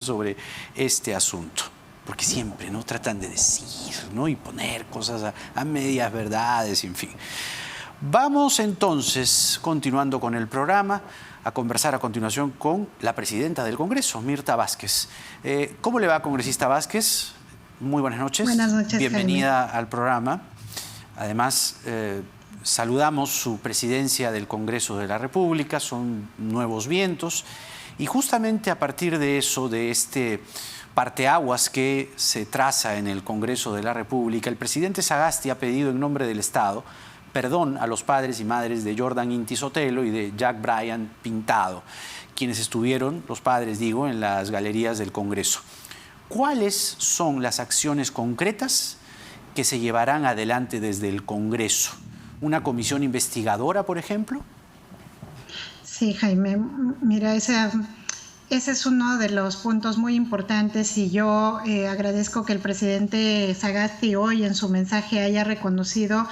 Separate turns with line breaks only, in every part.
sobre este asunto, porque siempre no tratan de decir, ¿no? Y poner cosas a medias verdades, en fin. Vamos entonces, continuando con el programa, a conversar a continuación con la presidenta del Congreso, Mirta Vázquez. ¿Cómo le va, congresista Vázquez? Muy buenas noches.
Buenas noches,
bienvenida
Jaime.
al programa. Además, saludamos su presidencia del Congreso de la República, son nuevos vientos. Y justamente a partir de eso, de este parteaguas que se traza en el Congreso de la República, el presidente Sagasti ha pedido en nombre del Estado perdón a los padres y madres de Jordan Inti Sotelo y de Jack Bryan Pintado, quienes estuvieron, los padres digo, en las galerías del Congreso. ¿Cuáles son las acciones concretas que se llevarán adelante desde el Congreso? ¿Una comisión investigadora, por ejemplo?
Sí, Jaime, mira, ese es uno de los puntos muy importantes y yo agradezco que el presidente Sagasti hoy en su mensaje haya reconocido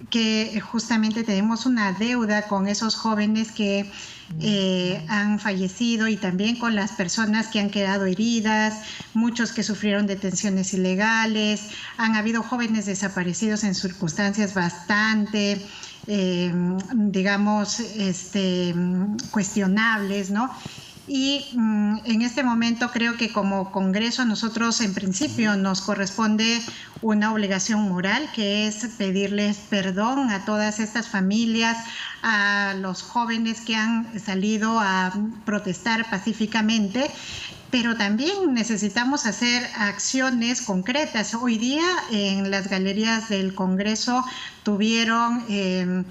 que justamente tenemos una deuda con esos jóvenes que han fallecido y también con las personas que han quedado heridas, muchos que sufrieron detenciones ilegales, han habido jóvenes desaparecidos en circunstancias bastante digamos, cuestionables, ¿no? Y en este momento creo que como Congreso a nosotros en principio nos corresponde una obligación moral, que es pedirles perdón a todas estas familias, a los jóvenes que han salido a protestar pacíficamente, pero también necesitamos hacer acciones concretas. Hoy día en las galerías del Congreso tuvieron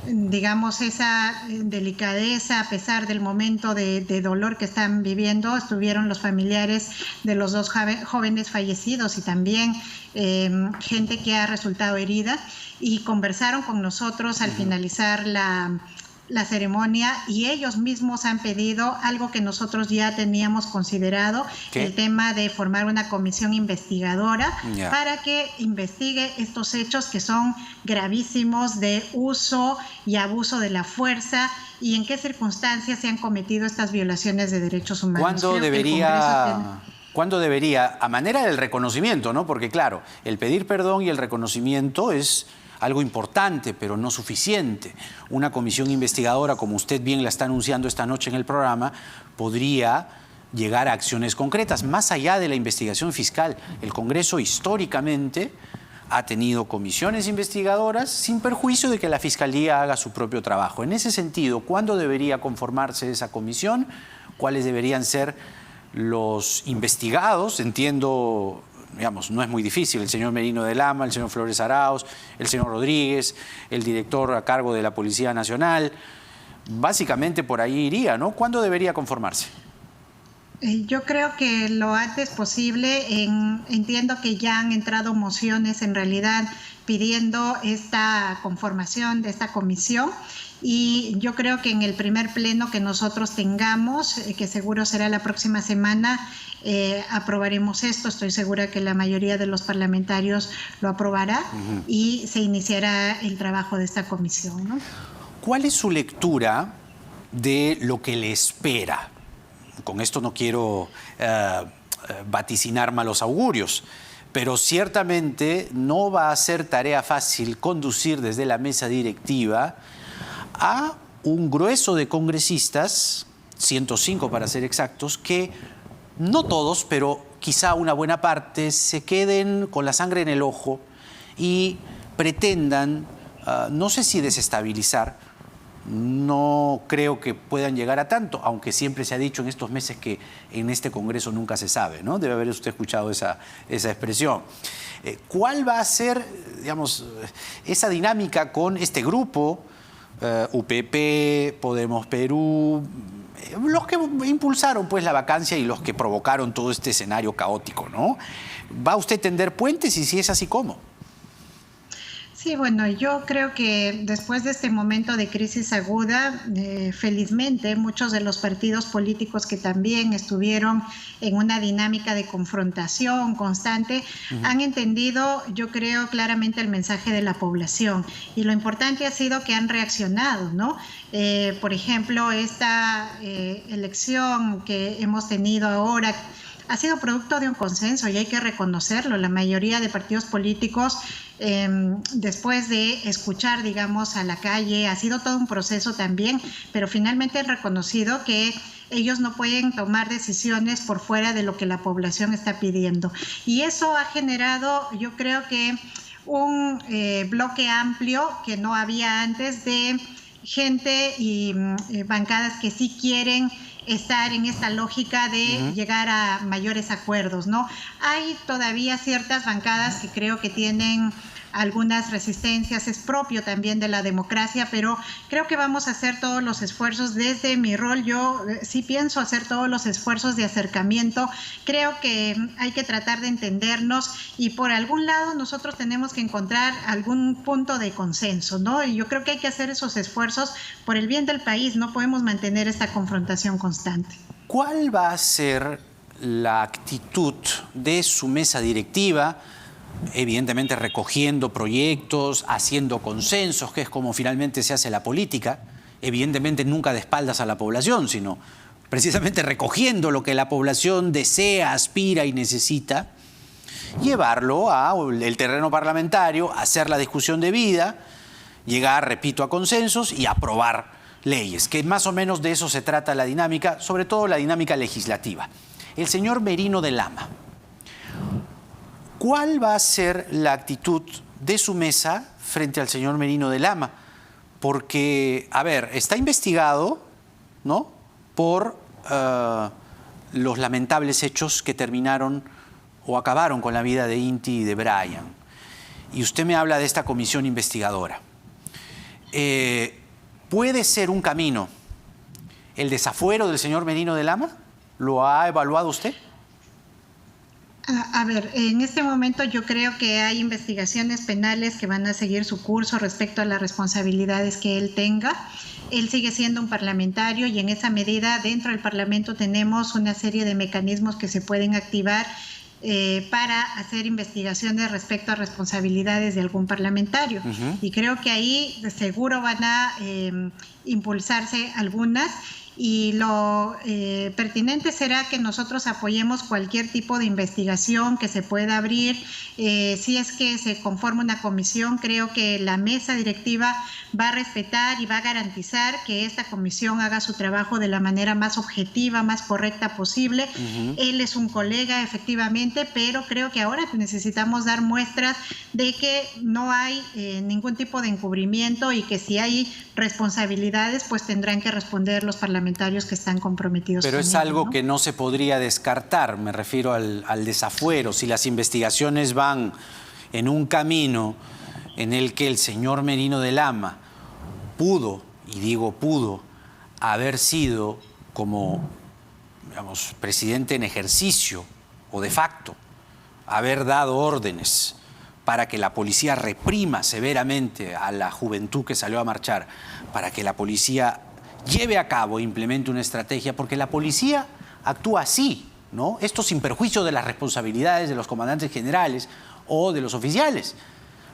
digamos, esa delicadeza a pesar del momento de dolor que están viviendo. Estuvieron los familiares de los dos jóvenes fallecidos y también gente que ha resultado herida y conversaron con nosotros al finalizar la ceremonia y ellos mismos han pedido algo que nosotros ya teníamos considerado, el tema de formar una comisión investigadora para que investigue estos hechos que son gravísimos de uso y abuso de la fuerza y en qué circunstancias se han cometido estas violaciones de derechos humanos.
¿Cuándo debería, a manera del reconocimiento, ¿no? Porque claro, el pedir perdón y el reconocimiento es algo importante, pero no suficiente. Una comisión investigadora, como usted bien la está anunciando esta noche en el programa, podría llegar a acciones concretas. Más allá de la investigación fiscal, el Congreso históricamente ha tenido comisiones investigadoras sin perjuicio de que la Fiscalía haga su propio trabajo. En ese sentido, ¿cuándo debería conformarse esa comisión? ¿Cuáles deberían ser los investigados? Entiendo, digamos, no es muy difícil, el señor Merino de Lama, el señor Flores Arauz, el señor Rodríguez, el director a cargo de la Policía Nacional. Básicamente por ahí iría, ¿no? ¿Cuándo debería conformarse?
Yo creo que lo antes posible. Entiendo que ya han entrado mociones en realidad pidiendo esta conformación de esta comisión y yo creo que en el primer pleno que nosotros tengamos, que seguro será la próxima semana, aprobaremos esto. Estoy segura que la mayoría de los parlamentarios lo aprobará y se iniciará el trabajo de esta comisión, ¿no?
¿Cuál es su lectura de lo que le espera? Con esto no quiero vaticinar malos augurios, pero ciertamente no va a ser tarea fácil conducir desde la mesa directiva a un grueso de congresistas, 105 para ser exactos, que no todos, pero quizá una buena parte, se queden con la sangre en el ojo y pretendan, no sé si desestabilizar, no creo que puedan llegar a tanto, aunque siempre se ha dicho en estos meses que en este Congreso nunca se sabe, ¿no? Debe haber usted escuchado esa expresión. ¿Cuál va a ser, digamos, esa dinámica con este grupo, UPP, Podemos Perú, los que impulsaron pues la vacancia y los que provocaron todo este escenario caótico, ¿no? ¿Va usted a tender puentes y si es así, cómo?
Sí, bueno, yo creo que después de este momento de crisis aguda, felizmente muchos de los partidos políticos que también estuvieron en una dinámica de confrontación constante han entendido, yo creo, claramente el mensaje de la población. Y lo importante ha sido que han reaccionado, ¿no? Por ejemplo, esta elección que hemos tenido ahora ha sido producto de un consenso y hay que reconocerlo. La mayoría de partidos políticos, después de escuchar, digamos, a la calle, ha sido todo un proceso también, pero finalmente han reconocido que ellos no pueden tomar decisiones por fuera de lo que la población está pidiendo. Y eso ha generado, yo creo que un bloque amplio que no había antes de gente y bancadas que sí quieren estar en esta lógica de llegar a mayores acuerdos, ¿no? Hay todavía ciertas bancadas que creo que tienen algunas resistencias, es propio también de la democracia, pero creo que vamos a hacer todos los esfuerzos. Desde mi rol, yo sí pienso hacer todos los esfuerzos de acercamiento. Creo que hay que tratar de entendernos y por algún lado nosotros tenemos que encontrar algún punto de consenso, ¿no? Y yo creo que hay que hacer esos esfuerzos por el bien del país. No podemos mantener esta confrontación constante.
¿Cuál va a ser la actitud de su mesa directiva? Evidentemente recogiendo proyectos, haciendo consensos, que es como finalmente se hace la política, evidentemente nunca de espaldas a la población, sino precisamente recogiendo lo que la población desea, aspira y necesita, llevarlo al terreno parlamentario, hacer la discusión debida, llegar, repito, a consensos y aprobar leyes, que más o menos de eso se trata la dinámica, sobre todo la dinámica legislativa. El señor Merino de Lama, ¿cuál va a ser la actitud de su mesa frente al señor Merino de Lama? Porque, a ver, está investigado, ¿no?, por los lamentables hechos que terminaron o acabaron con la vida de Inti y de Brian. Y usted me habla de esta comisión investigadora. ¿Puede ser un camino el desafuero del señor Merino de Lama? ¿Lo ha evaluado usted?
A ver, en este momento yo creo que hay investigaciones penales que van a seguir su curso respecto a las responsabilidades que él tenga. Él sigue siendo un parlamentario y en esa medida dentro del Parlamento tenemos una serie de mecanismos que se pueden activar para hacer investigaciones respecto a responsabilidades de algún parlamentario. Y creo que ahí seguro van a impulsarse algunas. Y lo pertinente será que nosotros apoyemos cualquier tipo de investigación que se pueda abrir. Si es que se conforma una comisión, creo que la mesa directiva va a respetar y va a garantizar que esta comisión haga su trabajo de la manera más objetiva, más correcta posible. Él es un colega, efectivamente, pero creo que ahora necesitamos dar muestras de que no hay ningún tipo de encubrimiento y que si hay responsabilidades, pues tendrán que responder los parlamentarios que están comprometidos.
Pero
con
es
ello,
algo
¿no?,
que no se podría descartar, me refiero al desafuero. Si las investigaciones van en un camino en el que el señor Merino de Lama pudo, y digo pudo, haber sido como, digamos, presidente en ejercicio o de facto, haber dado órdenes para que la policía reprima severamente a la juventud que salió a marchar, para que la policía lleve a cabo, implemente una estrategia, porque la policía actúa así, ¿no? Esto sin perjuicio de las responsabilidades de los comandantes generales o de los oficiales,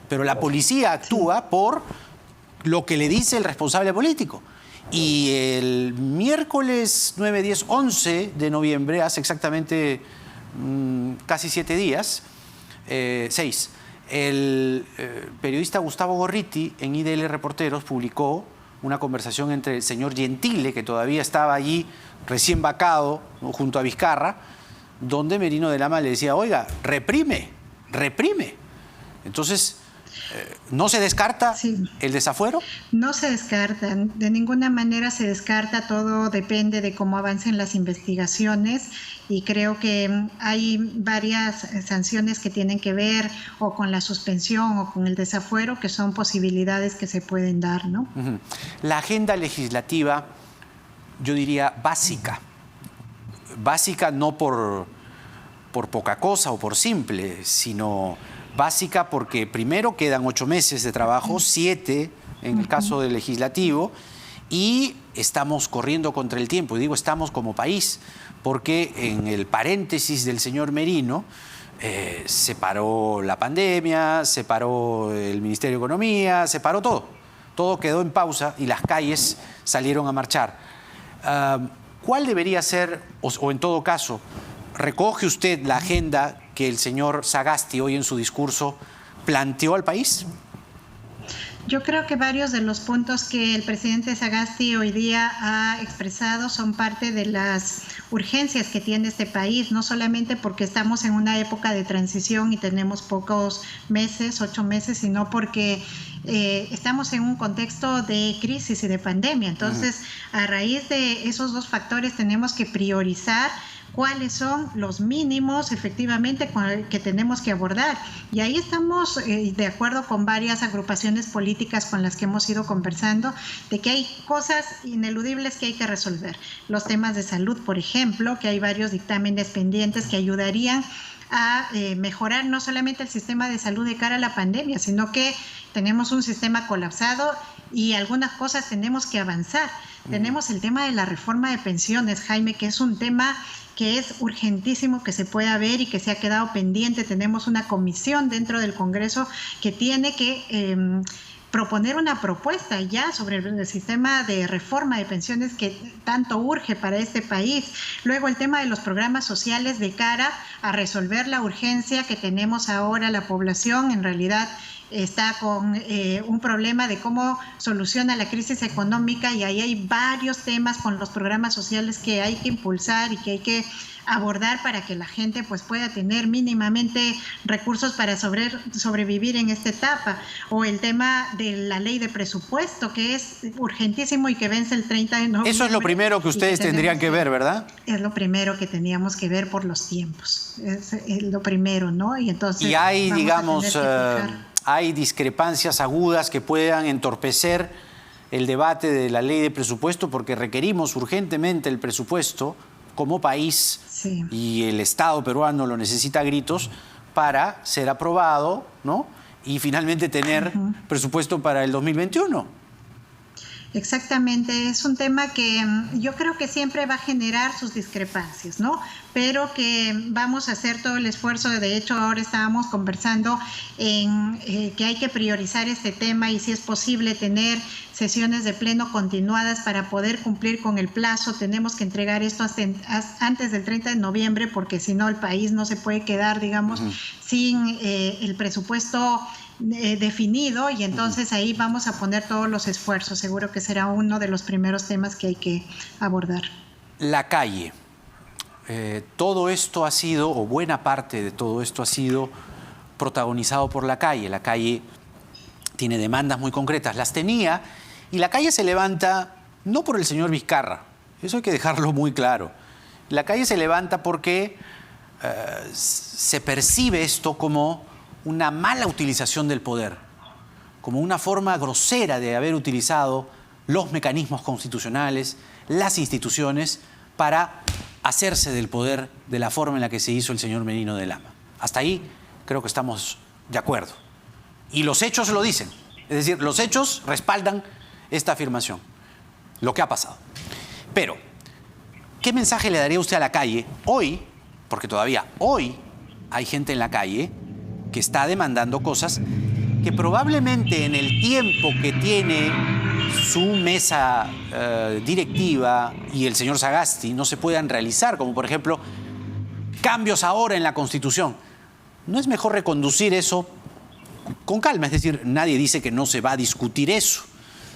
pero la policía actúa por lo que le dice el responsable político. Y el miércoles 9, 10, 11 de noviembre, hace exactamente casi 7 días, 6, el periodista Gustavo Gorriti en IDL Reporteros publicó una conversación entre el señor Gentile, que todavía estaba allí recién vacado, ¿no?, junto a Vizcarra, donde Merino de Lama le decía, oiga, reprime. Entonces, ¿no se descarta el desafuero?
No se descarta, de ninguna manera se descarta, todo depende de cómo avancen las investigaciones y creo que hay varias sanciones que tienen que ver o con la suspensión o con el desafuero, que son posibilidades que se pueden dar, ¿no?
La agenda legislativa, yo diría básica no por poca cosa o por simple, sino Básica porque primero quedan 8 meses de trabajo, 7 en el caso del legislativo, y estamos corriendo contra el tiempo. Y digo estamos como país, porque en el paréntesis del señor Merino se paró la pandemia, se paró el Ministerio de Economía, se paró todo. Todo quedó en pausa y las calles salieron a marchar. ¿Cuál debería ser, o en todo caso, recoge usted la agenda que el señor Sagasti hoy en su discurso planteó al país?
Yo creo que varios de los puntos que el presidente Sagasti hoy día ha expresado son parte de las urgencias que tiene este país, no solamente porque estamos en una época de transición y tenemos pocos meses, 8 meses, sino porque estamos en un contexto de crisis y de pandemia. Entonces, a raíz de esos dos factores tenemos que priorizar cuáles son los mínimos efectivamente que tenemos que abordar. Y ahí estamos de acuerdo con varias agrupaciones políticas con las que hemos ido conversando, de que hay cosas ineludibles que hay que resolver. Los temas de salud, por ejemplo, que hay varios dictámenes pendientes que ayudarían a mejorar no solamente el sistema de salud de cara a la pandemia, sino que tenemos un sistema colapsado y algunas cosas tenemos que avanzar. Tenemos el tema de la reforma de pensiones, Jaime, que es un tema que es urgentísimo que se pueda ver y que se ha quedado pendiente. Tenemos una comisión dentro del Congreso que tiene que proponer una propuesta ya sobre el sistema de reforma de pensiones que tanto urge para este país. Luego el tema de los programas sociales de cara a resolver la urgencia que tenemos ahora. La población en realidad está con un problema de cómo soluciona la crisis económica, y ahí hay varios temas con los programas sociales que hay que impulsar y que hay que abordar para que la gente pues pueda tener mínimamente recursos para sobrevivir en esta etapa. O el tema de la ley de presupuesto, que es urgentísimo y que vence el 30 de noviembre.
Eso es lo primero que ustedes tendrían que ver, ¿verdad?
Es lo primero que teníamos que ver por los tiempos. Es lo primero, ¿no? Y entonces
y hay, digamos, hay discrepancias agudas que puedan entorpecer el debate de la ley de presupuesto, porque requerimos urgentemente el presupuesto como país, sí, y el Estado peruano lo necesita a gritos para ser aprobado, ¿no? Y finalmente tener presupuesto para el 2021.
Exactamente, es un tema que yo creo que siempre va a generar sus discrepancias, ¿no? Pero que vamos a hacer todo el esfuerzo. De hecho, ahora estábamos conversando en que hay que priorizar este tema y si es posible tener sesiones de pleno continuadas para poder cumplir con el plazo. Tenemos que entregar esto antes del 30 de noviembre, porque si no el país no se puede quedar, digamos, sin el presupuesto definido, y entonces ahí vamos a poner todos los esfuerzos. Seguro que será uno de los primeros temas que hay que abordar.
La calle. Todo esto ha sido, o buena parte de todo esto ha sido protagonizado por la calle. La calle tiene demandas muy concretas, las tenía, y la calle se levanta no por el señor Vizcarra, eso hay que dejarlo muy claro. La calle se levanta porque se percibe esto como una mala utilización del poder, como una forma grosera de haber utilizado los mecanismos constitucionales, las instituciones, para hacerse del poder de la forma en la que se hizo el señor Merino de Lama. Hasta ahí creo que estamos de acuerdo. Y los hechos lo dicen. Es decir, los hechos respaldan esta afirmación, lo que ha pasado. Pero, ¿qué mensaje le daría usted a la calle hoy? Porque todavía hoy hay gente en la calle que está demandando cosas que probablemente en el tiempo que tiene su mesa directiva y el señor Sagasti no se puedan realizar, como por ejemplo cambios ahora en la Constitución. ¿No es mejor reconducir eso con calma? Es decir, nadie dice que no se va a discutir eso,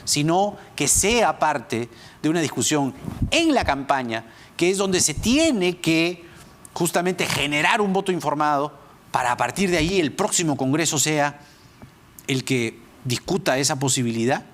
sino que sea parte de una discusión en la campaña, que es donde se tiene que justamente generar un voto informado para a partir de ahí el próximo Congreso sea el que discuta esa posibilidad.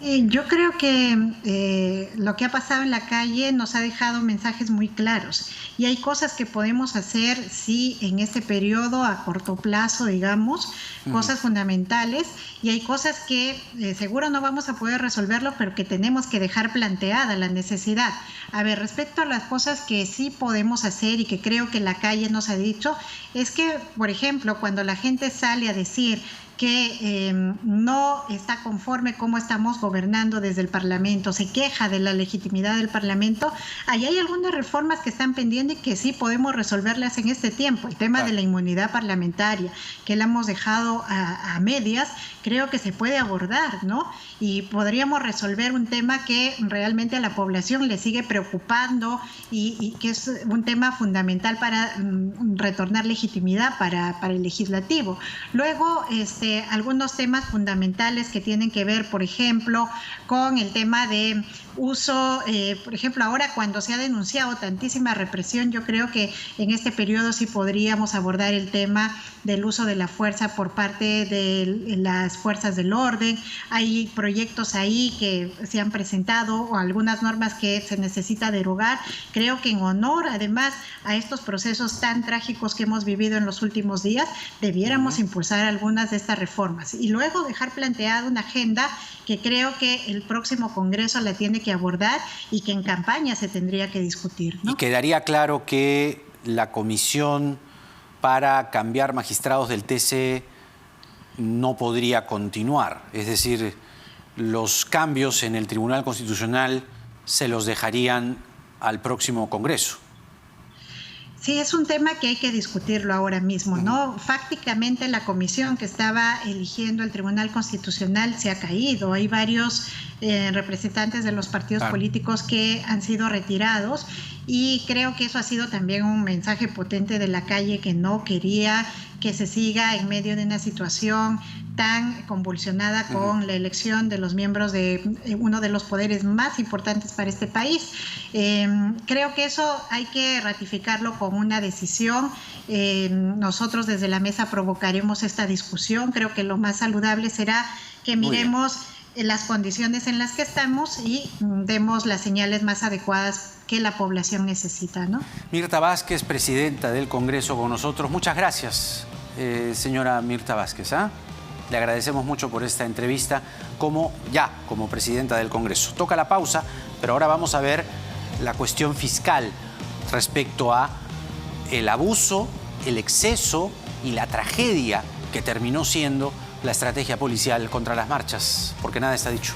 Yo creo que lo que ha pasado en la calle nos ha dejado mensajes muy claros y hay cosas que podemos hacer, sí, en este periodo a corto plazo, digamos, cosas fundamentales, y hay cosas que seguro no vamos a poder resolverlo, pero que tenemos que dejar planteada la necesidad. A ver, respecto a las cosas que sí podemos hacer y que creo que la calle nos ha dicho, es que, por ejemplo, cuando la gente sale a decir que no está conforme cómo estamos gobernando desde el Parlamento, se queja de la legitimidad del Parlamento, ahí hay algunas reformas que están pendientes y que sí podemos resolverlas en este tiempo. El tema de la inmunidad parlamentaria, que la hemos dejado a medias, creo que se puede abordar, ¿no? Y podríamos resolver un tema que realmente a la población le sigue preocupando y que es un tema fundamental para retornar legitimidad para el legislativo. Luego, algunos temas fundamentales que tienen que ver, por ejemplo, con el tema de uso, por ejemplo, ahora cuando se ha denunciado tantísima represión, yo creo que en este periodo sí podríamos abordar el tema del uso de la fuerza por parte de las fuerzas del orden. Hay proyectos ahí que se han presentado o algunas normas que se necesita derogar. Creo que en honor, además, a estos procesos tan trágicos que hemos vivido en los últimos días, debiéramos impulsar algunas de estas reformas y luego dejar planteada una agenda que creo que el próximo Congreso la tiene que abordar y que en campaña se tendría que discutir, ¿no?
Y quedaría claro que la comisión para cambiar magistrados del TC no podría continuar. Es decir, los cambios en el Tribunal Constitucional se los dejarían al próximo Congreso.
Sí, es un tema que hay que discutirlo ahora mismo, ¿no? Fácticamente la comisión que estaba eligiendo el Tribunal Constitucional se ha caído. Hay varios representantes de los partidos políticos que han sido retirados y creo que eso ha sido también un mensaje potente de la calle que no quería que se siga en medio de una situación tan convulsionada con la elección de los miembros de uno de los poderes más importantes para este país. Creo que eso hay que ratificarlo con una decisión. Nosotros desde la mesa provocaremos esta discusión. Creo que lo más saludable será que miremos las condiciones en las que estamos y demos las señales más adecuadas que la población necesita, ¿no?
Mirta Vázquez, presidenta del Congreso, con nosotros. Muchas gracias, señora Mirta Vázquez. Le agradecemos mucho por esta entrevista como presidenta del Congreso. Toca la pausa, pero ahora vamos a ver la cuestión fiscal respecto a el abuso, el exceso y la tragedia que terminó siendo la estrategia policial contra las marchas, porque nada está dicho.